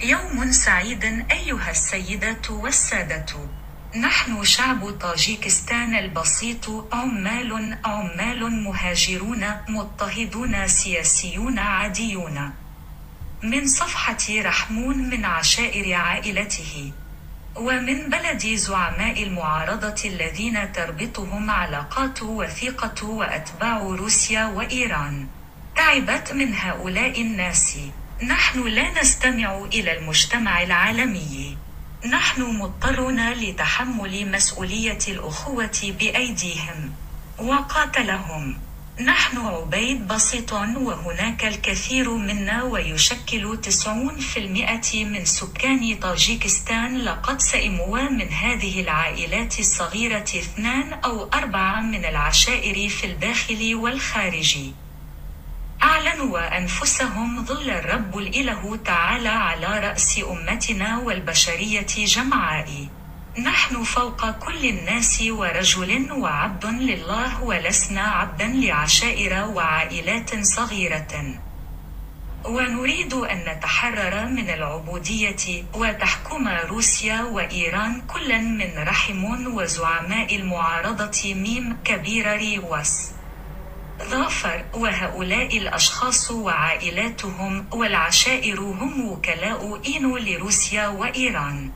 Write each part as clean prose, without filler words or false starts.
يوم سعيد أيها السيدات والسادة. نحن شعب طاجيكستان البسيط، عمال مهاجرون مضطهدون سياسيون عاديون. من صفحة رحمون من عشائر عائلته، ومن بلد زعماء المعارضة الذين تربطهم علاقات وثيقة وأتباع روسيا وإيران. تعبت من هؤلاء الناس. نحن لا نستمع إلى المجتمع العالمي. نحن مضطرون لتحمل مسؤولية الأخوة بأيديهم. وقاتلهم. نحن عبيد بسيط، وهناك الكثير منا، ويشكل 90% من سكان طاجيكستان. لقد سئموا من هذه العائلات الصغيرة 2 أو 4 من العشائر في الداخل والخارج. أعلنوا أنفسهم ظل الرب الإله تعالى على رأس أمتنا والبشرية جمعاء. نحن فوق كل الناس، ورجل وعبد لله، ولسنا عبدا لعشائر وعائلات صغيرة. ونريد أن نتحرر من العبودية، وتحكم روسيا وإيران كلا من رحم وزعماء المعارضة ميم كبير ريوس ظافر، وهؤلاء الأشخاص وعائلاتهم والعشائر هم وكلاء إينو لروسيا وإيران.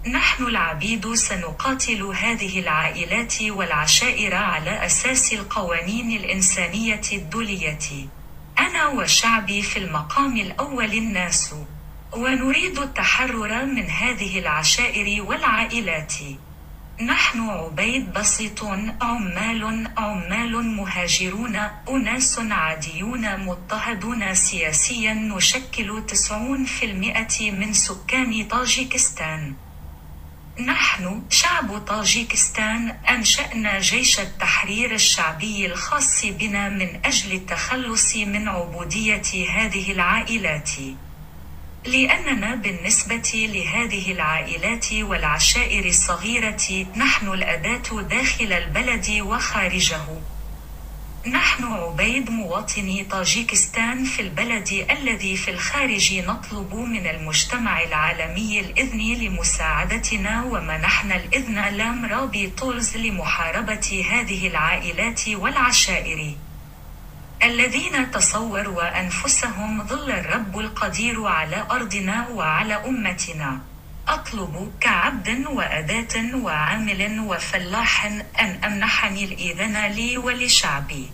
نحن العبيد سنقاتل هذه العائلات والعشائر على أساس القوانين الإنسانية الدولية. أنا وشعبي في المقام الأول الناس. ونريد التحرر من هذه العشائر والعائلات. نحن عبيد بسيط، عمال مهاجرون، أناس عاديون مضطهدون سياسيا، نشكل 90% من سكان طاجيكستان. نحن شعب طاجيكستان أنشأنا جيش التحرير الشعبي الخاص بنا من أجل التخلص من عبودية هذه العائلات. لأننا بالنسبة لهذه العائلات والعشائر الصغيرة نحن الأداة داخل البلد وخارجه. نحن عبيد مواطني طاجيكستان في البلد الذي في الخارج. نطلب من المجتمع العالمي الإذن لمساعدتنا، ومنحنا الإذن لام رابي تولز لمحاربة هذه العائلات والعشائر الذين تصوروا أنفسهم ظل الرب القدير على أرضنا وعلى أمتنا. أطلب كعبد وأداة وعامل وفلاح أن أمنحني الإذن لي ولشعبي.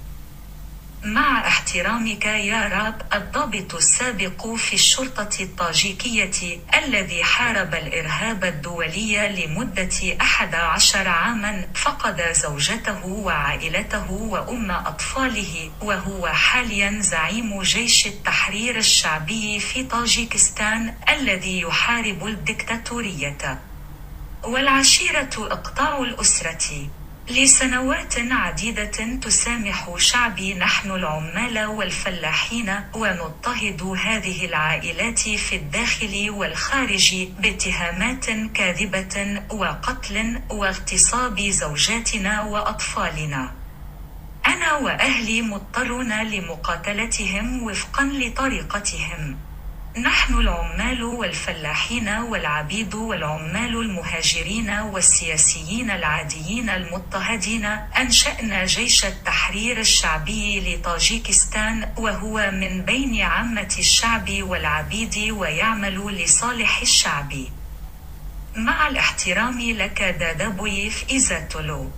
مع احترامك يا راب، الضابط السابق في الشرطة الطاجيكية الذي حارب الإرهاب الدولي لمدة 11 عاما، فقد زوجته وعائلته وأم أطفاله، وهو حاليا زعيم جيش التحرير الشعبي في طاجيكستان الذي يحارب الدكتاتورية والعشيرة إقطاع الأسرة. لسنوات عديدة تسامح شعبي نحن العمال والفلاحين، ونضطهد هذه العائلات في الداخل والخارج باتهامات كاذبة وقتل واغتصاب زوجاتنا وأطفالنا. أنا وأهلي مضطرون لمقاتلتهم وفقا لطريقتهم. نحن العمال والفلاحين والعبيد والعمال المهاجرين والسياسيين العاديين المضطهدين أنشأنا جيش التحرير الشعبي لطاجيكستان، وهو من بين عامة الشعب والعبيد ويعمل لصالح الشعب. مع الاحترام لك دادابويف إيزاتولو.